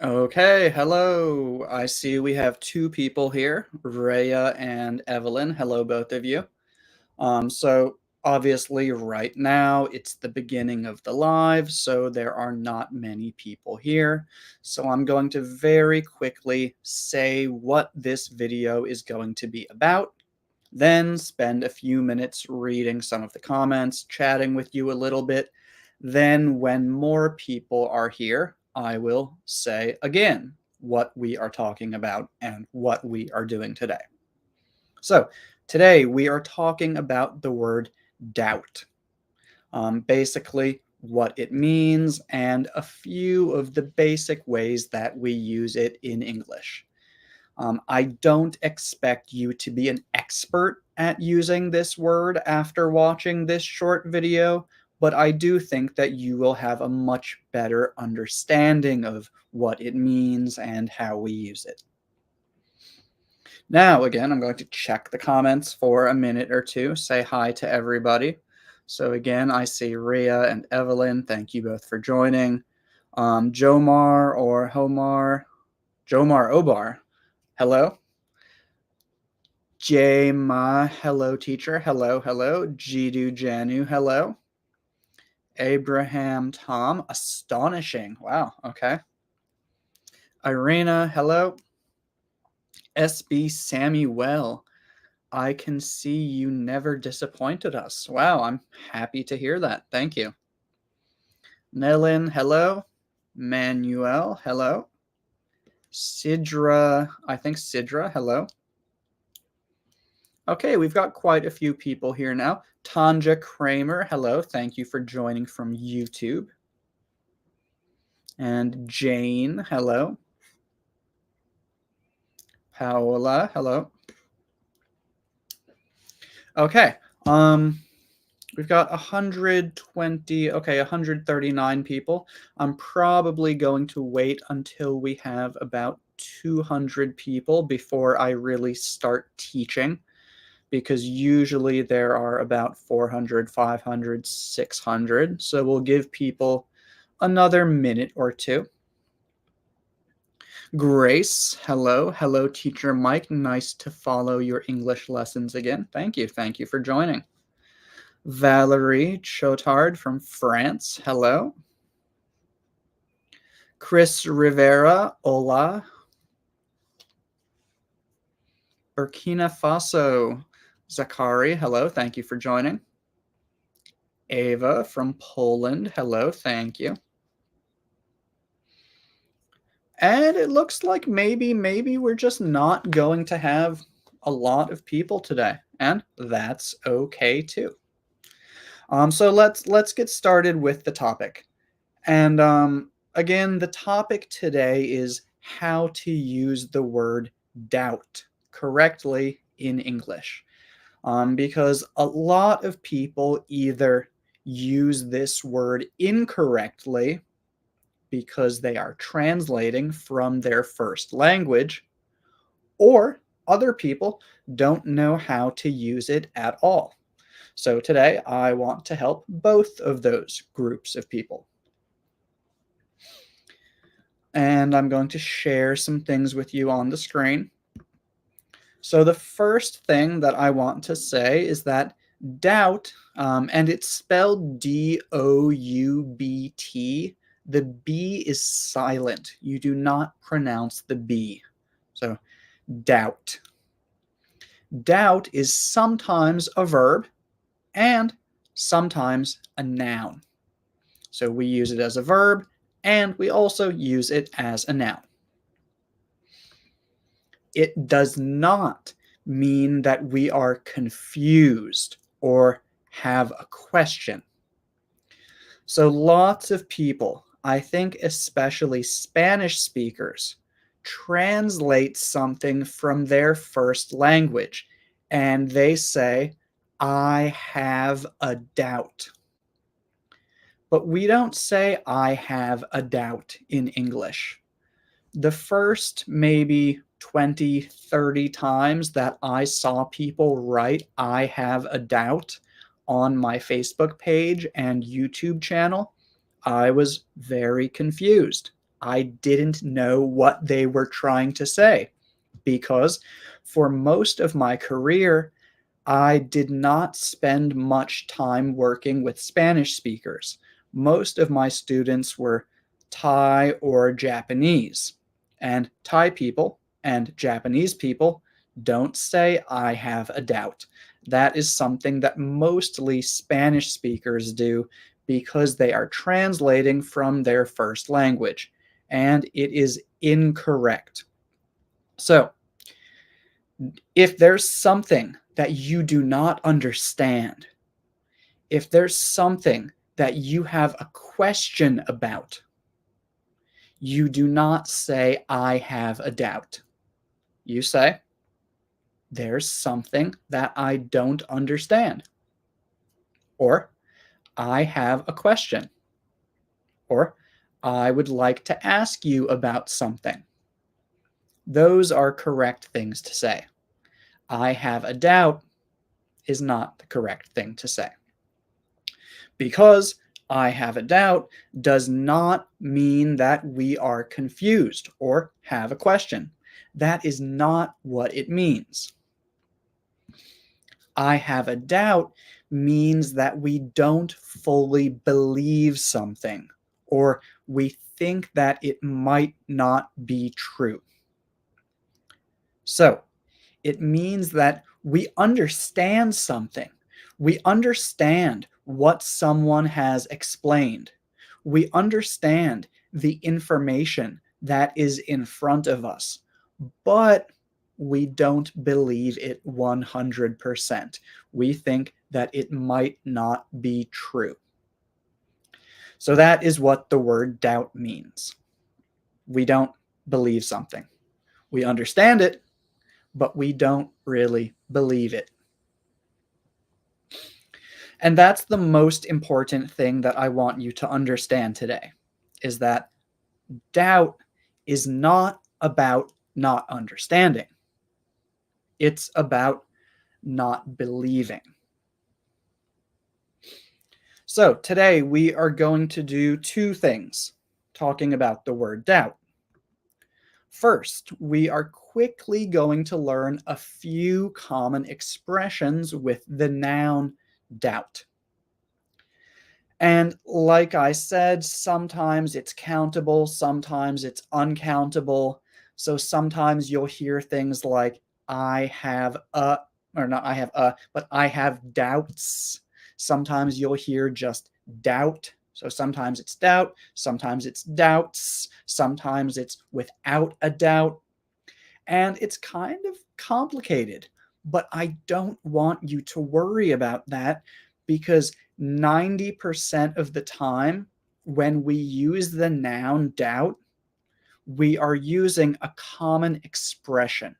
Okay, hello. I see we have two people here, Rhea and Evelyn. Hello, both of you. So obviously right now it's the beginning of the live, so there are not many people here. So I'm going to very quickly say what this video is going to be about, then spend a few minutes reading some of the comments, chatting with you a little bit. Then when more people are here, I will say again what we are talking about and what we are doing today. So today we are talking about the word doubt. Basically what it means and a few of the basic ways that we use it in English. I don't expect you to be an expert at using this word after watching this short video, but I do think that you will have a much better understanding of what it means and how we use it. Now, again, I'm going to check the comments for a minute or two, say hi to everybody. So again, I see Rhea and Evelyn. Thank you both for joining. Jomar or Homar, Jomar Obar, hello. Jma, hello teacher, hello, hello. Jidu Janu, hello. Abraham Tom, astonishing. Wow, okay. Irina, hello. SB Samuel, I can see you never disappointed us. Wow, I'm happy to hear that. Thank you. Nelin, hello. Manuel, hello. Sidra, I think Sidra, hello. Okay, we've got quite a few people here now. Tanja Kramer, hello. Thank you for joining from YouTube. And Jane, hello. Paola, hello. Okay, we've got 120, okay, 139 people. I'm probably going to wait until we have about 200 people before I really start teaching, because usually there are about 400, 500, 600. So we'll give people another minute or two. Grace, hello. Hello, Teacher Mike. Nice to follow your English lessons again. Thank you. Thank you for joining. Valerie Chotard from France, hello. Chris Rivera, hola. Burkina Faso, Zakari, hello. Thank you for joining. Ava from Poland, hello. Thank you. And it looks like maybe we're just not going to have a lot of people today, and that's okay too. So let's get started with the topic. And again, the topic today is how to use the word doubt correctly in English. Because a lot of people either use this word incorrectly because they are translating from their first language, or other people don't know how to use it at all. So today I want to help both of those groups of people. And I'm going to share some things with you on the screen. So the first thing that I want to say is that doubt, and it's spelled D-O-U-B-T, the B is silent. You do not pronounce the B. So doubt. Doubt is sometimes a verb and sometimes a noun. So we use it as a verb and we also use it as a noun. It does not mean that we are confused or have a question. So lots of people, I think especially Spanish speakers, translate something from their first language and they say, I have a doubt. But we don't say I have a doubt in English. The first maybe 20, 30 times that I saw people write I have a doubt on my Facebook page and YouTube channel, I was very confused. I didn't know what they were trying to say because for most of my career, I did not spend much time working with Spanish speakers. Most of my students were Thai or Japanese. And Thai people and Japanese people don't say, I have a doubt. That is something that mostly Spanish speakers do because they are translating from their first language. And it is incorrect. So, if there's something that you do not understand, if there's something that you have a question about, you do not say, I have a doubt. You say, there's something that I don't understand. Or, I have a question. Or, I would like to ask you about something. Those are correct things to say. I have a doubt is not the correct thing to say. Because I have a doubt does not mean that we are confused or have a question. That is not what it means. I have a doubt means that we don't fully believe something or we think that it might not be true. So, it means that we understand something. We understand what someone has explained. We understand the information that is in front of us, but we don't believe it 100%. We think that it might not be true. So that is what the word doubt means. We don't believe something. We understand it, but we don't really believe it. And that's the most important thing that I want you to understand today, is that doubt is not about not understanding. It's about not believing. So today we are going to do two things talking about the word doubt. First, we are quickly going to learn a few common expressions with the noun doubt. And like I said, sometimes it's countable, sometimes it's uncountable. So sometimes you'll hear things like, I have a, or not I have a, but I have doubts. Sometimes you'll hear just doubt. So sometimes it's doubt, sometimes it's doubts, sometimes it's without a doubt. And it's kind of complicated, but I don't want you to worry about that because 90% of the time, when we use the noun doubt, we are using a common expression,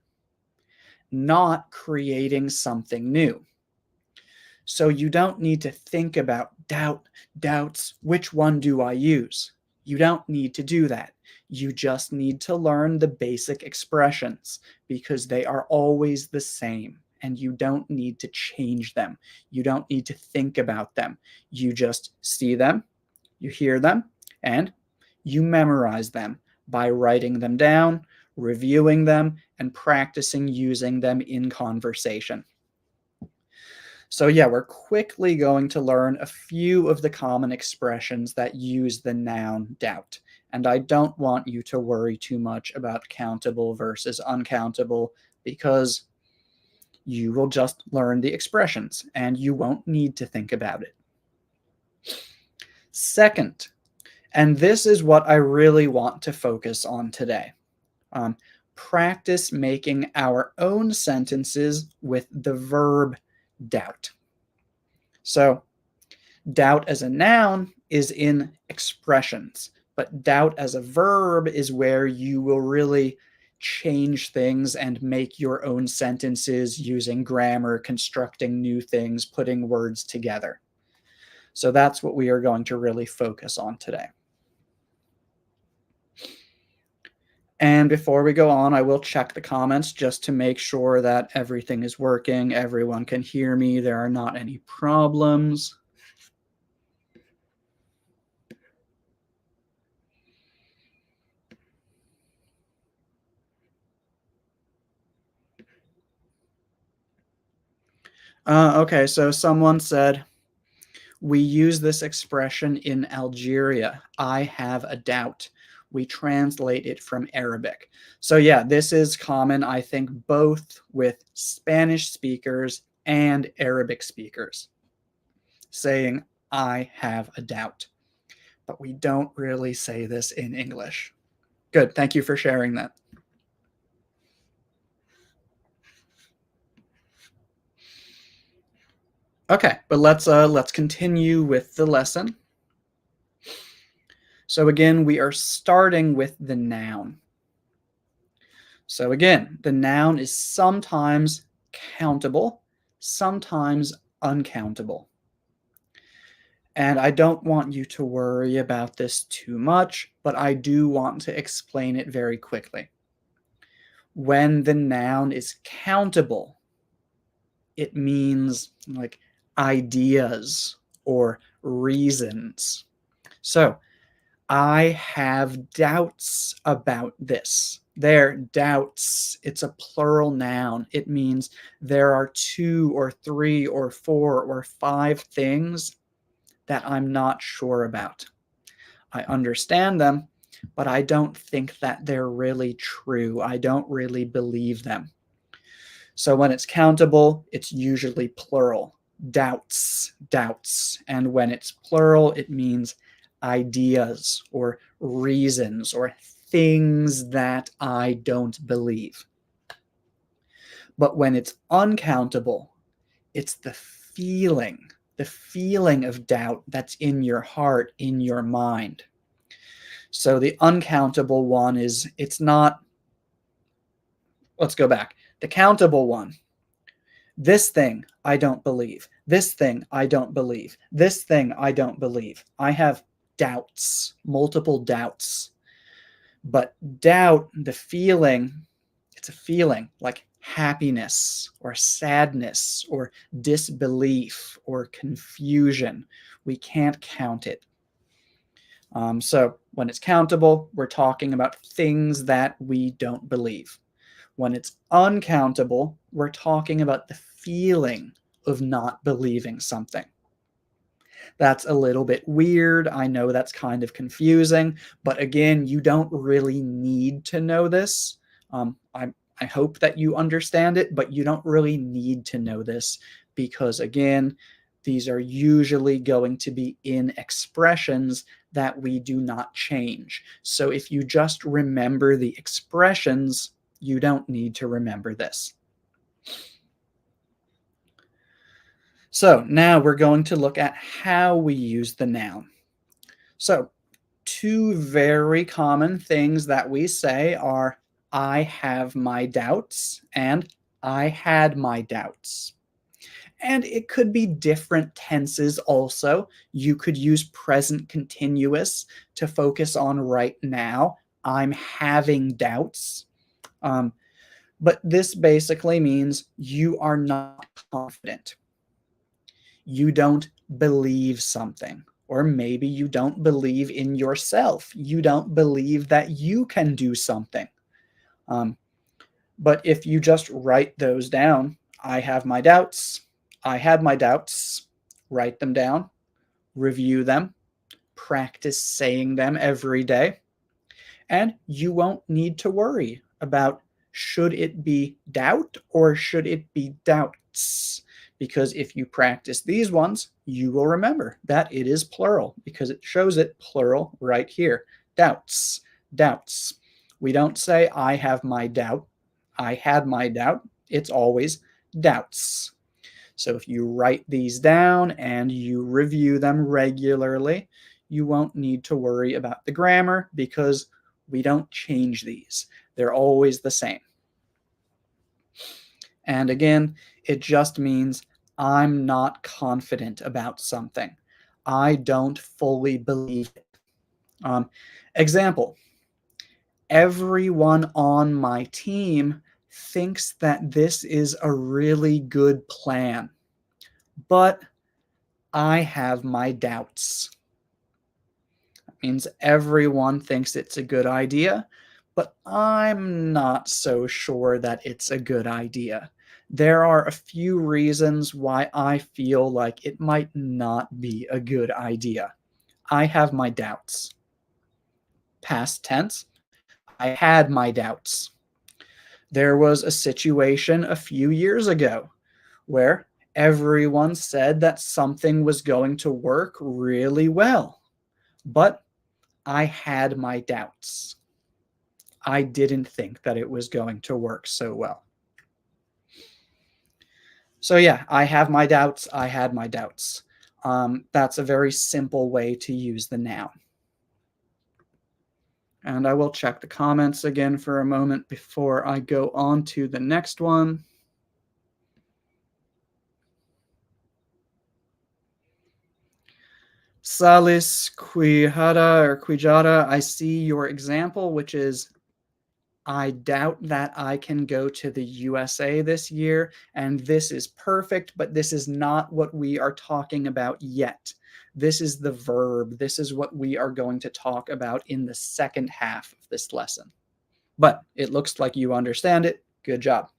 not creating something new. So you don't need to think about doubts, which one do I use? You don't need to do that. You just need to learn the basic expressions because they are always the same and you don't need to change them. You don't need to think about them. You just see them, you hear them, and you memorize them by writing them down, reviewing them, and practicing using them in conversation. So yeah, we're quickly going to learn a few of the common expressions that use the noun doubt. And I don't want you to worry too much about countable versus uncountable because you will just learn the expressions and you won't need to think about it. Second, and this is what I really want to focus on today, practice making our own sentences with the verb doubt. So doubt as a noun is in expressions, but doubt as a verb is where you will really change things and make your own sentences using grammar, constructing new things, putting words together. So that's what we are going to really focus on today. And before we go on, I will check the comments just to make sure that everything is working, everyone can hear me, there are not any problems. Okay, so someone said, we use this expression in Algeria. I have a doubt. We translate it from Arabic. So, yeah, this is common, I think, both with Spanish speakers and Arabic speakers, saying, I have a doubt. But we don't really say this in English. Good. Thank you for sharing that. Okay, but let's continue with the lesson. So again, we are starting with the noun. So again, the noun is sometimes countable, sometimes uncountable. And I don't want you to worry about this too much, but I do want to explain it very quickly. When the noun is countable, it means like ideas or reasons. So I have doubts about this. There, doubts, it's a plural noun. It means there are two or three or four or five things that I'm not sure about. I understand them, but I don't think that they're really true. I don't really believe them. So when it's countable, it's usually plural. Doubts, doubts. And when it's plural, it means ideas or reasons or things that I don't believe. But when it's uncountable, it's the feeling of doubt that's in your heart, in your mind. So the uncountable one is, it's not, let's go back. The countable one, this thing I don't believe. This thing I don't believe. This thing I don't believe. I have doubts, multiple doubts. But doubt, the feeling, it's a feeling like happiness or sadness or disbelief or confusion. We can't count it. So when it's countable, we're talking about things that we don't believe. When it's uncountable, we're talking about the feeling of not believing something. That's a little bit weird. I know that's kind of confusing, but again, you don't really need to know this. I hope that you understand it, but you don't really need to know this because, again, these are usually going to be in expressions that we do not change. So if you just remember the expressions, you don't need to remember this. So now we're going to look at how we use the noun. So two very common things that we say are I have my doubts and I had my doubts. And it could be different tenses also. You could use present continuous to focus on right now. I'm having doubts. Um, but this basically means you are not confident. You don't believe something. Or maybe you don't believe in yourself. You don't believe that you can do something. Um, but if you just write those down, I have my doubts, I had my doubts, write them down, review them, practice saying them every day, and you won't need to worry about should it be doubt or should it be doubts? Because if you practice these ones, you will remember that it is plural because it shows it plural right here. Doubts, doubts. We don't say I have my doubt, I had my doubt. It's always doubts. So if you write these down and you review them regularly, you won't need to worry about the grammar because we don't change these. They're always the same. And again, it just means I'm not confident about something. I don't fully believe it. Example, everyone on my team thinks that this is a really good plan, but I have my doubts. That means everyone thinks it's a good idea, but I'm not so sure that it's a good idea. There are a few reasons why I feel like it might not be a good idea. I have my doubts. Past tense, I had my doubts. There was a situation a few years ago where everyone said that something was going to work really well, but I had my doubts. I didn't think that it was going to work so well. So, yeah, I have my doubts. I had my doubts. That's a very simple way to use the noun. And I will check the comments again for a moment before I go on to the next one. Salis Quijada or Quijada, I see your example, which is I doubt that I can go to the USA this year, and this is perfect, but this is not what we are talking about yet. This is the verb. This is what we are going to talk about in the second half of this lesson. But it looks like you understand it. Good job.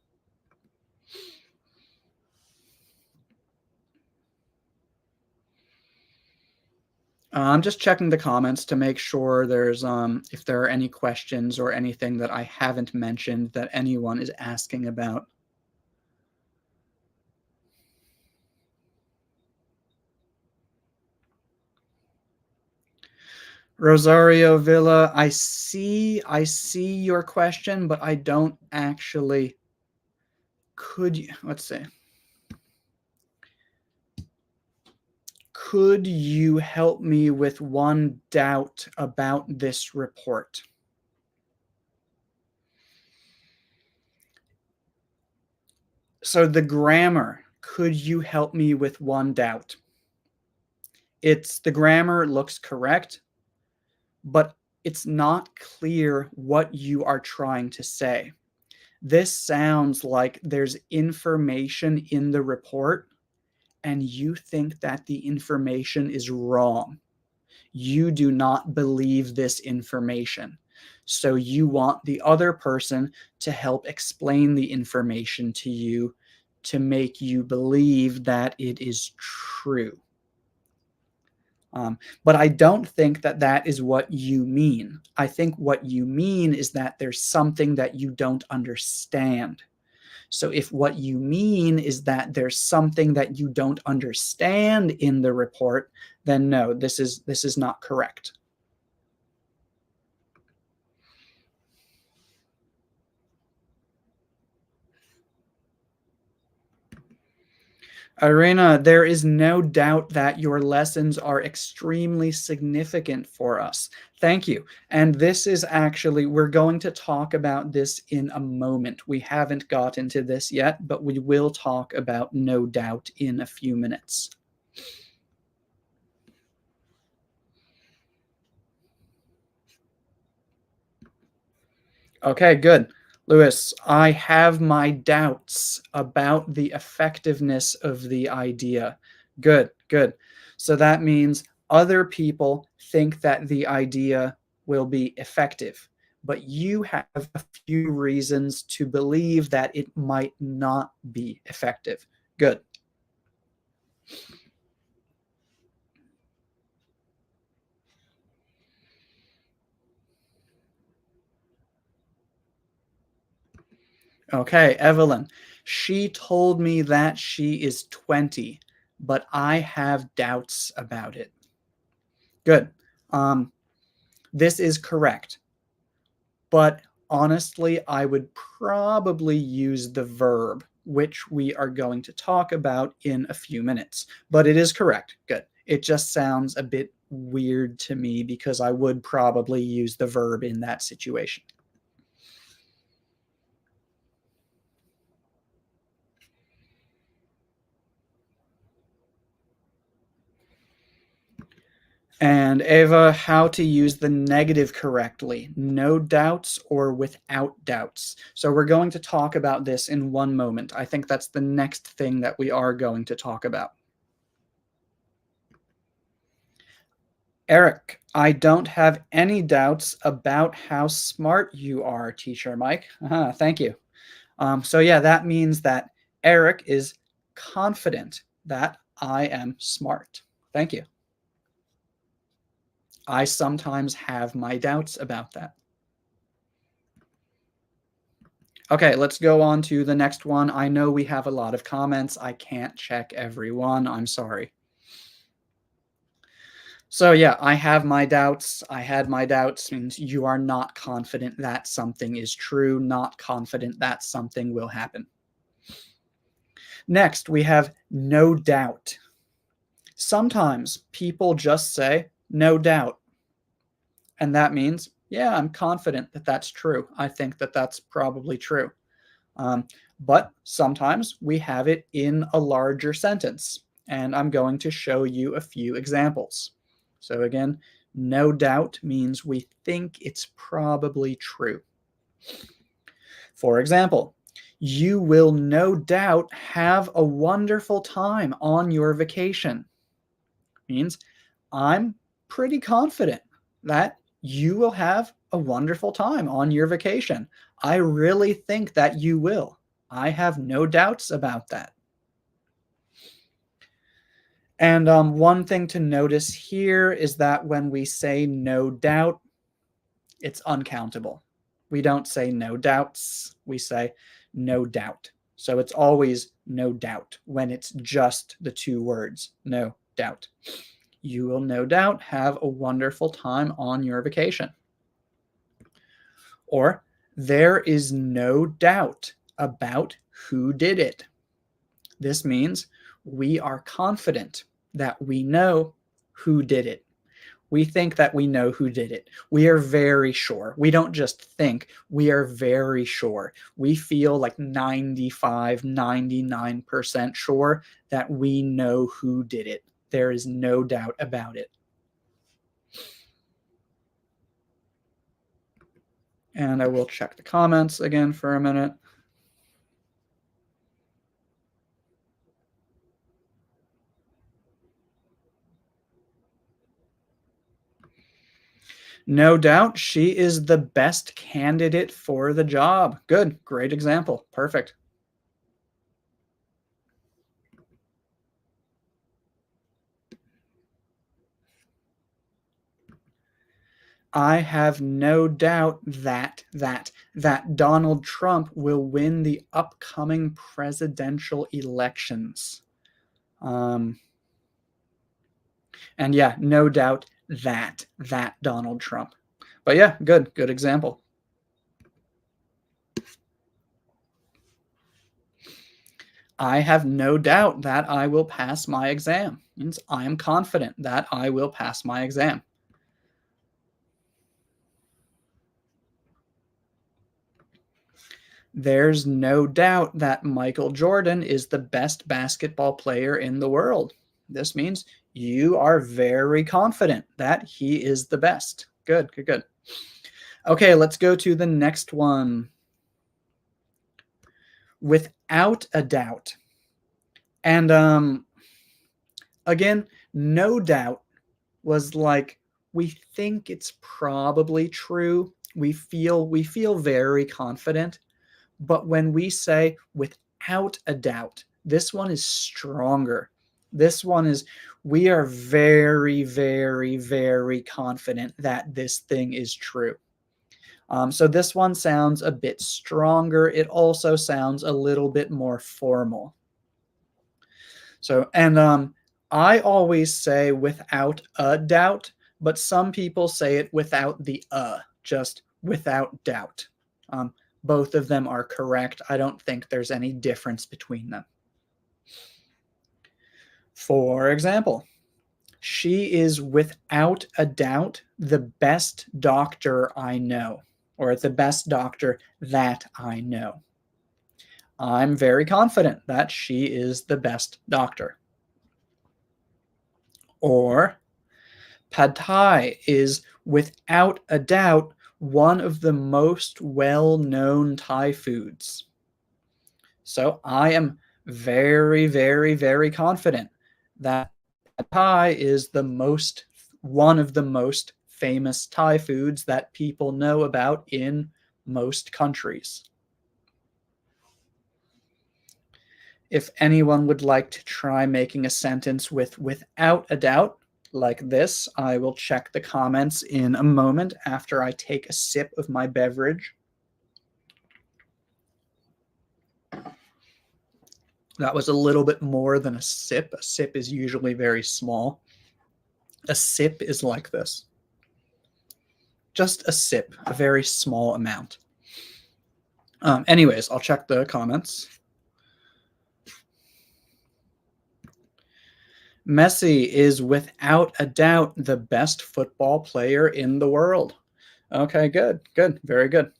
I'm just checking the comments to make sure there's if there are any questions or anything that I haven't mentioned that anyone is asking about. Rosario Villa, I see your question, but I don't actually. Could you, let's see. Could you help me with one doubt about this report? So the grammar, could you help me with one doubt? It's the grammar looks correct, but it's not clear what you are trying to say. This sounds like there's information in the report and you think that the information is wrong. You do not believe this information. So you want the other person to help explain the information to you to make you believe that it is true. But I don't think that that is what you mean. I think what you mean is that there's something that you don't understand. So if what you mean is that there's something that you don't understand in the report, then no, this is not correct. Irina, there is no doubt that your lessons are extremely significant for us. Thank you. And this is actually, we're going to talk about this in a moment. We haven't got into this yet, but we will talk about no doubt in a few minutes. Okay, good. Lewis, I have my doubts about the effectiveness of the idea. Good, good. So that means other people think that the idea will be effective, but you have a few reasons to believe that it might not be effective. Good. Okay, Evelyn. She told me that she is 20, but I have doubts about it. Good. Um, this is correct. But honestly, I would probably use the verb, which we are going to talk about in a few minutes. But it is correct. Good. It just sounds a bit weird to me because I would probably use the verb in that situation. And Ava, how to use the negative correctly, no doubts or without doubts. So we're going to talk about this in one moment. I think that's the next thing that we are going to talk about. Eric, I don't have any doubts about how smart you are, teacher Mike. Thank you. So yeah, that means that Eric is confident that I am smart. Thank you. I sometimes have my doubts about that. Okay, let's go on to the next one. I know we have a lot of comments. I can't check every one. I'm sorry. So yeah, I have my doubts. I had my doubts means you are not confident that something is true, not confident that something will happen. Next, we have no doubt. Sometimes people just say no doubt. And that means, yeah, I'm confident that that's true. I think that that's probably true. Um, but sometimes we have it in a larger sentence. And I'm going to show you a few examples. So again, no doubt means we think it's probably true. For example, you will no doubt have a wonderful time on your vacation. Means I'm pretty confident that you will have a wonderful time on your vacation. I really think that you will. I have no doubts about that. And one thing to notice here is that when we say no doubt, it's uncountable. We don't say no doubts, we say no doubt. So it's always no doubt when it's just the two words, no doubt. You will no doubt have a wonderful time on your vacation. Or there is no doubt about who did it. This means we are confident that we know who did it. We think that we know who did it. We are very sure. We don't just think, we are very sure. We feel like 95, 99% sure that we know who did it. There is no doubt about it. And I will check the comments again for a minute. No doubt she is the best candidate for the job. Good, great example. Perfect. I have no doubt that Donald Trump will win the upcoming presidential elections. And yeah, no doubt that Donald Trump. But yeah, good example. I have no doubt that I will pass my exam. Means I am confident that I will pass my exam. There's no doubt that Michael Jordan is the best basketball player in the world. This means you are very confident that he is the best. Good. Okay, let's go to the next one. Without a doubt. And again, no doubt was like we think it's probably true. We feel very confident. But when we say without a doubt, this one is stronger. This one is we are very, very, very confident that this thing is true. So this one sounds a bit stronger. It also sounds a little bit more formal. So, and I always say without a doubt, but some people say it without the just without doubt. Both of them are correct. I don't think there's any difference between them. For example, she is without a doubt the best doctor I know, or the best doctor that I know. I'm very confident that she is the best doctor. Or pad thai is without a doubt one of the most well-known Thai foods. So I am very, very, very confident that pad thai is one of the most famous Thai foods that people know about in most countries. If anyone would like to try making a sentence with without a doubt, like this, I will check the comments in a moment after I take a sip of my beverage. That was a little bit more than a sip. A sip is usually very small. A sip is like this. Just a sip, a very small amount. Anyways, I'll check the comments. Messi is without a doubt the best football player in the world. Okay, good, good, very good.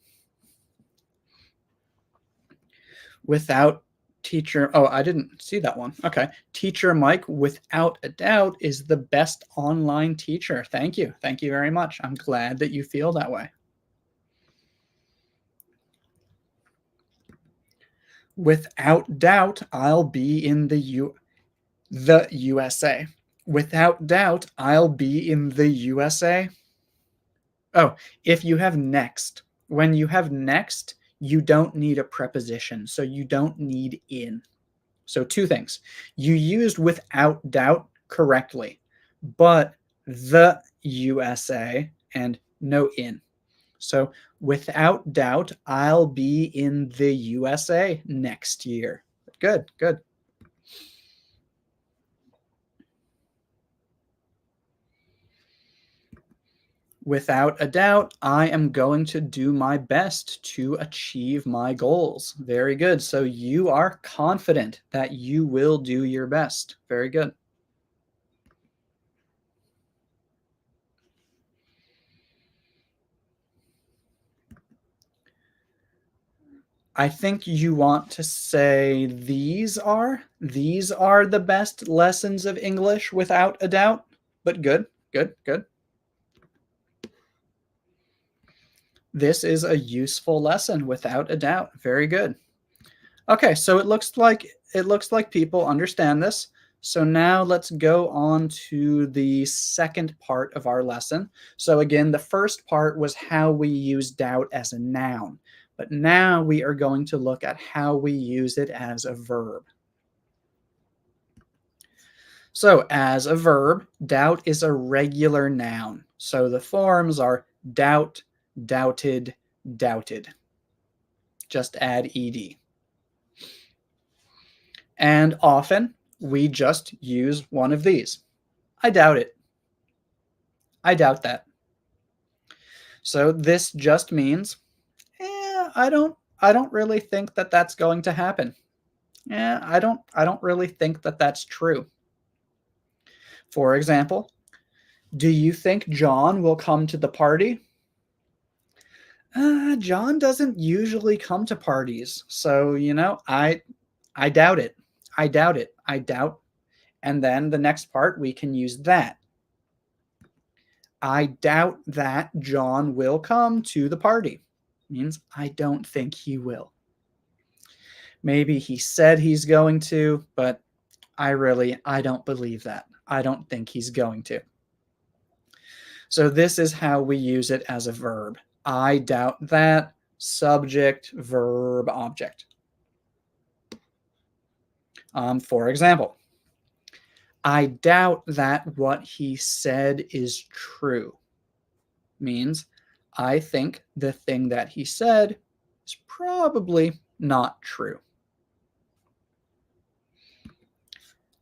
Without teacher, oh, I didn't see that one. Okay, teacher Mike, without a doubt, is the best online teacher. Thank you. Thank you very much. I'm glad that you feel that way. Without doubt, I'll be in the USA. Without doubt, I'll be in the USA. Oh, if you have next. When you have next, you don't need a preposition, so you don't need in. So two things. You used without doubt correctly, but the USA and no in. So without doubt, I'll be in the USA next year. Good, good. Without a doubt, I am going to do my best to achieve my goals. Very good. So you are confident that you will do your best. Very good. I think you want to say these are the best lessons of English without a doubt, but good, good, good. This is a useful lesson without a doubt. Very good. Okay, so it looks like people understand this. So now let's go on to the second part of our lesson. So again, the first part was how we use doubt as a noun. But now we are going to look at how we use it as a verb. So as a verb, doubt is a regular noun. So the forms are doubt, doubted, doubted. Just add ed. And often we just use one of these. I doubt it. I doubt that. So this just means, I don't really think that that's going to happen. I don't really think that that's true. For example, do you think John will come to the party? John doesn't usually come to parties, so I doubt it. I doubt it. I doubt. And then the next part, we can use that. I doubt that John will come to the party. Means I don't think he will. Maybe he said he's going to, but I don't believe that. I don't think he's going to. So this is how we use it as a verb. I doubt that, subject, verb, object. For example, I doubt that what he said is true. Means I think the thing that he said is probably not true.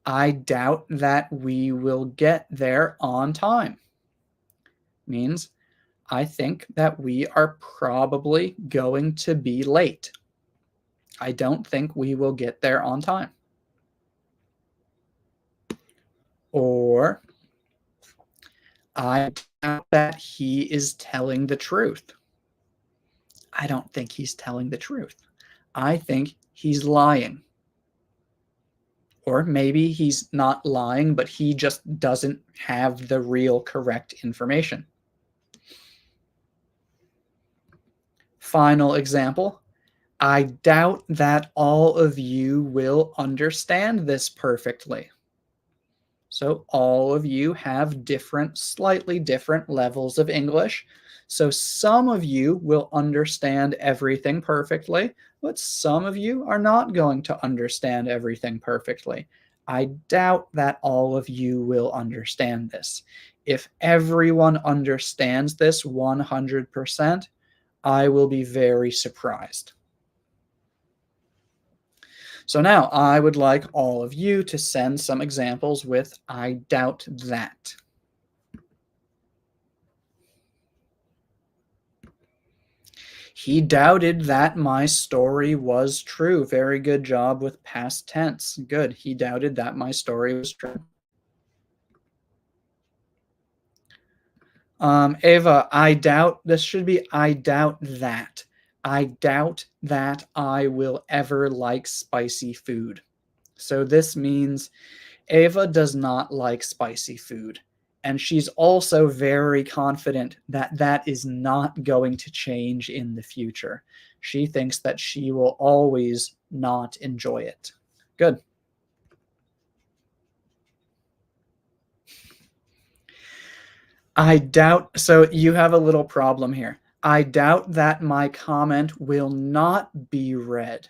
I doubt that we will get there on time. Means I think that we are probably going to be late. I don't think we will get there on time. Or I doubt that he is telling the truth. I don't think he's telling the truth. I think he's lying. Or maybe he's not lying, but he just doesn't have the real correct information. Final example. I doubt that all of you will understand this perfectly. So all of you have slightly different levels of English. So some of you will understand everything perfectly, but some of you are not going to understand everything perfectly. I doubt that all of you will understand this. If everyone understands this 100%, I will be very surprised. So now I would like all of you to send some examples with I doubt that. He doubted that my story was true. Very good job with past tense. Good. He doubted that my story was true. Ava, I doubt, this should be I doubt that. I doubt that I will ever like spicy food. So this means Ava does not like spicy food. And she's also very confident that that is not going to change in the future. She thinks that she will always not enjoy it. Good. I doubt, so you have a little problem here. I doubt that my comment will not be read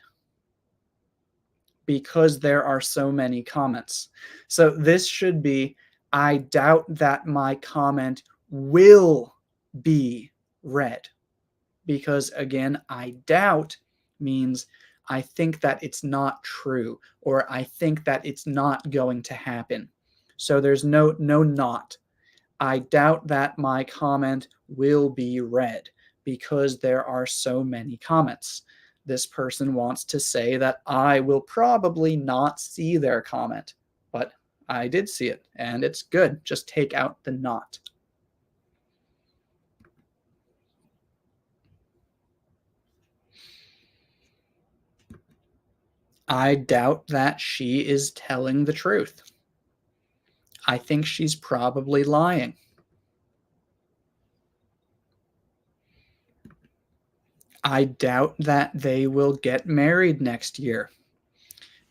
because there are so many comments. So this should be, I doubt that my comment will be read. Because again, I doubt means I think that it's not true, or I think that it's not going to happen. So there's no not. I doubt that my comment will be read because there are so many comments. This person wants to say that I will probably not see their comment, but I did see it and it's good. Just take out the not. I doubt that she is telling the truth. I think she's probably lying. I doubt that they will get married next year.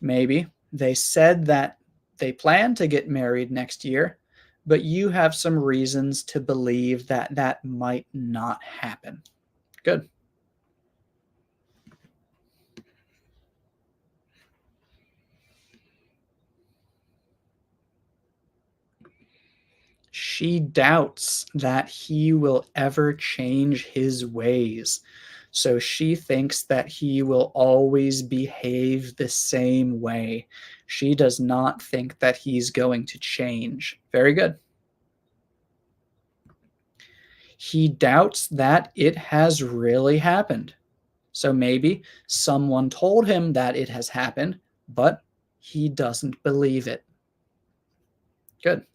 Maybe they said that they plan to get married next year, but you have some reasons to believe that that might not happen. Good. She doubts that he will ever change his ways. So she thinks that he will always behave the same way. She does not think that he's going to change. Very good. He doubts that it has really happened. So maybe someone told him that it has happened, but he doesn't believe it. Good.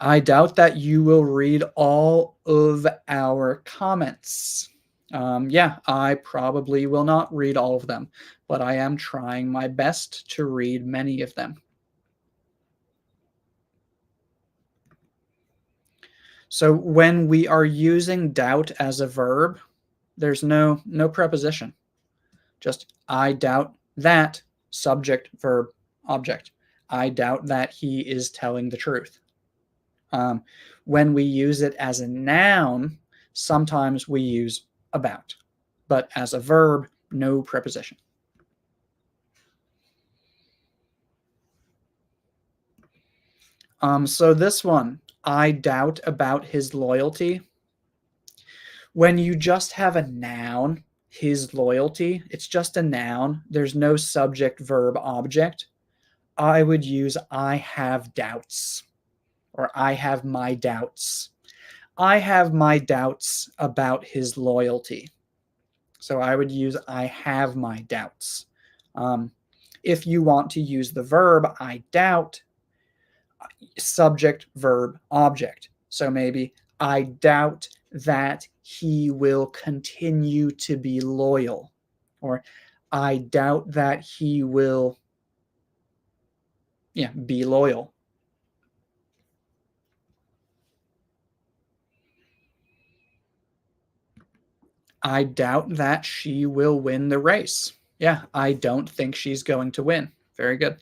I doubt that you will read all of our comments. Yeah, I probably will not read all of them, but I am trying my best to read many of them. So when we are using doubt as a verb, there's no preposition. Just I doubt that, subject, verb, object. I doubt that he is telling the truth. When we use it as a noun, sometimes we use about, but as a verb, no preposition. So this one, I doubt about his loyalty. When you just have a noun, his loyalty, it's just a noun. There's no subject, verb, object. I would use I have doubts or I have my doubts. I have my doubts about his loyalty. So I would use I have my doubts. If you want to use the verb I doubt, subject, verb, object. So maybe I doubt that he will continue to be loyal, or I doubt that he will be loyal. I doubt that she will win the race. Yeah, I don't think she's going to win. Very good.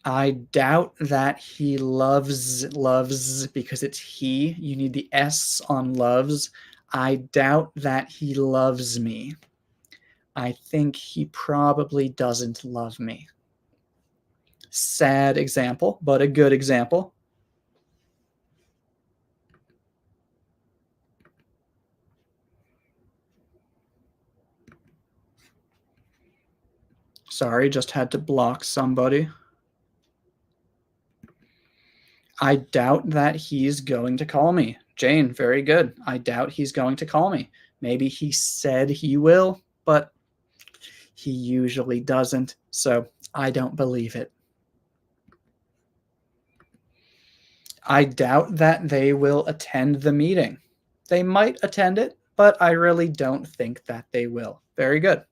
I doubt that he loves because it's he. You need the S on loves. I doubt that he loves me. I think he probably doesn't love me. Sad example, but a good example. Sorry, just had to block somebody. I doubt that he's going to call me. Jane, very good. I doubt he's going to call me. Maybe he said he will, but he usually doesn't, so I don't believe it. I doubt that they will attend the meeting. They might attend it, but I really don't think that they will. Very good.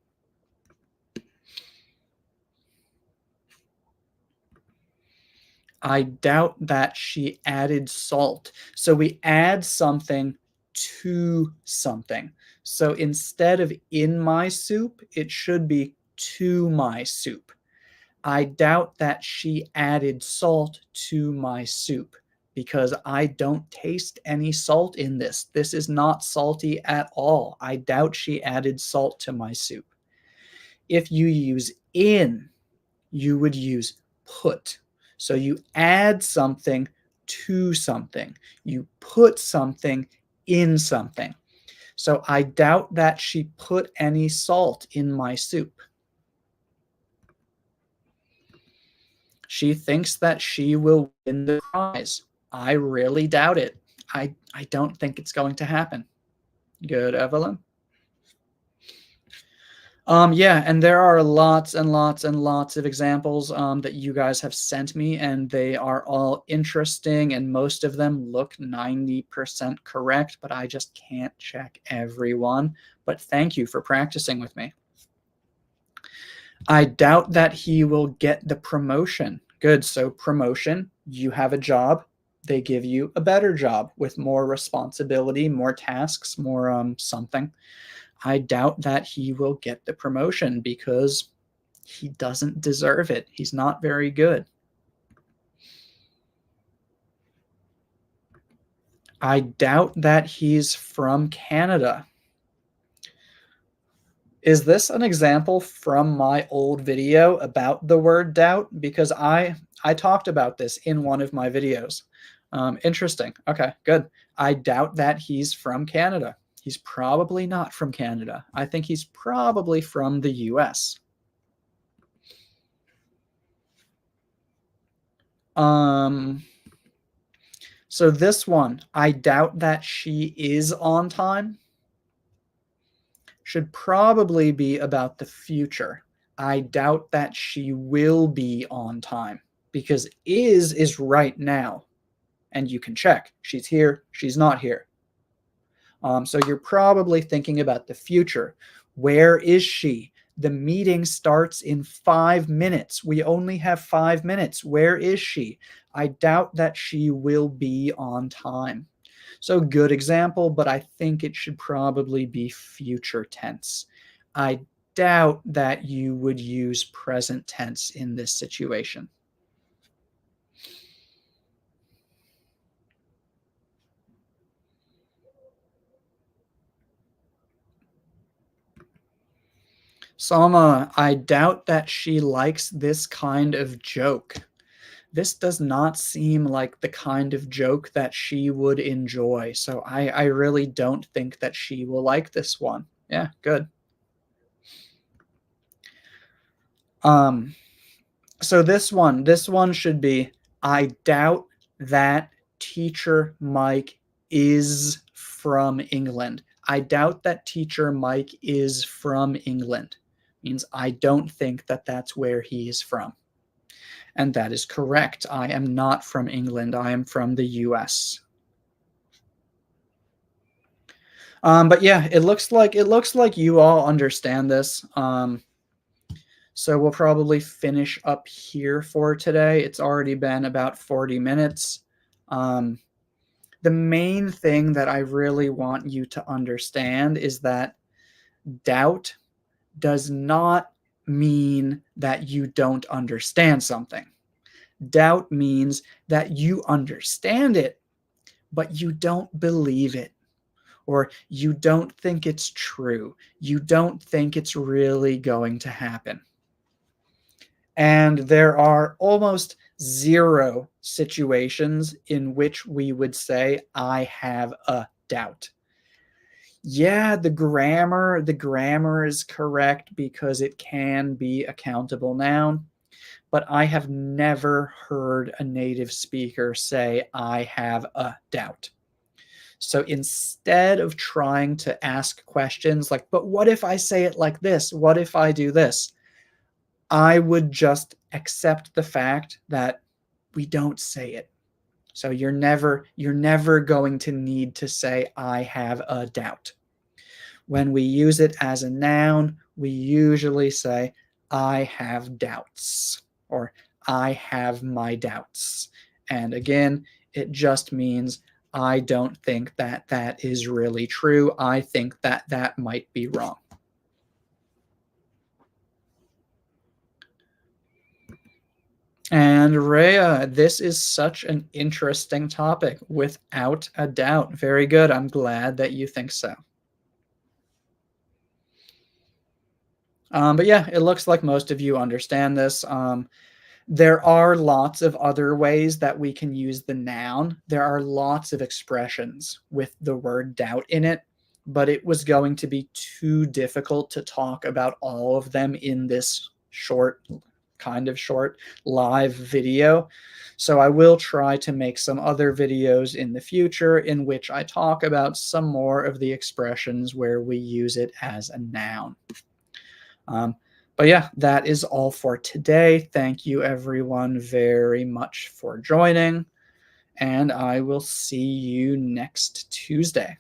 I doubt that she added salt. So we add something to something. So instead of in my soup, it should be to my soup. I doubt that she added salt to my soup because I don't taste any salt in this. This is not salty at all. I doubt she added salt to my soup. If you use in, you would use put. So you add something to something. You put something in something. So I doubt that she put any salt in my soup. She thinks that she will win the prize. I really doubt it. I don't think it's going to happen. Good, Evelyn. Yeah, and there are lots and lots and lots of examples that you guys have sent me, and they are all interesting, and most of them look 90% correct, but I just can't check everyone. But thank you for practicing with me. I doubt that he will get the promotion. Good, so promotion, you have a job, they give you a better job with more responsibility, more tasks, more something. I doubt that he will get the promotion because he doesn't deserve it. He's not very good. I doubt that he's from Canada. Is this an example from my old video about the word doubt? Because I talked about this in one of my videos. Interesting. Okay, good. I doubt that he's from Canada. He's probably not from Canada. I think he's probably from the US. So this one, I doubt that she is on time, should probably be about the future. I doubt that she will be on time because is right now. And you can check. She's here, she's not here. So you're probably thinking about the future. Where is she? The meeting starts in 5 minutes. We only have 5 minutes. Where is she? I doubt that she will be on time. So good example, but I think it should probably be future tense. I doubt that you would use present tense in this situation. Salma, I doubt that she likes this kind of joke. This does not seem like the kind of joke that she would enjoy. So I really don't think that she will like this one. Yeah, good. Um, so this one should be, I doubt that teacher Mike is from England. I doubt that teacher Mike is from England. Means I don't think that that's where he is from. And that is correct. I am not from England. I am from the US. But yeah, it looks like you all understand this. So we'll probably finish up here for today. It's already been about 40 minutes. Um, the main thing that I really want you to understand is that doubt does not mean that you don't understand something. Doubt means that you understand it, but you don't believe it, or you don't think it's true. You don't think it's really going to happen. And there are almost zero situations in which we would say, I have a doubt. Yeah, the grammar is correct because it can be a countable noun, but I have never heard a native speaker say, I have a doubt. So instead of trying to ask questions like, but what if I say it like this? What if I do this? I would just accept the fact that we don't say it. So you're never going to need to say, I have a doubt. When we use it as a noun, we usually say, I have doubts, or I have my doubts. And again, it just means I don't think that that is really true. I think that that might be wrong. And Rhea, this is such an interesting topic, without a doubt. Very good. I'm glad that you think so. But yeah, it looks like most of you understand this. There are lots of other ways that we can use the noun. There are lots of expressions with the word doubt in it, but it was going to be too difficult to talk about all of them in this short live video. So I will try to make some other videos in the future in which I talk about some more of the expressions where we use it as a noun. But yeah, that is all for today. Thank you, everyone, very much for joining, and I will see you next Tuesday.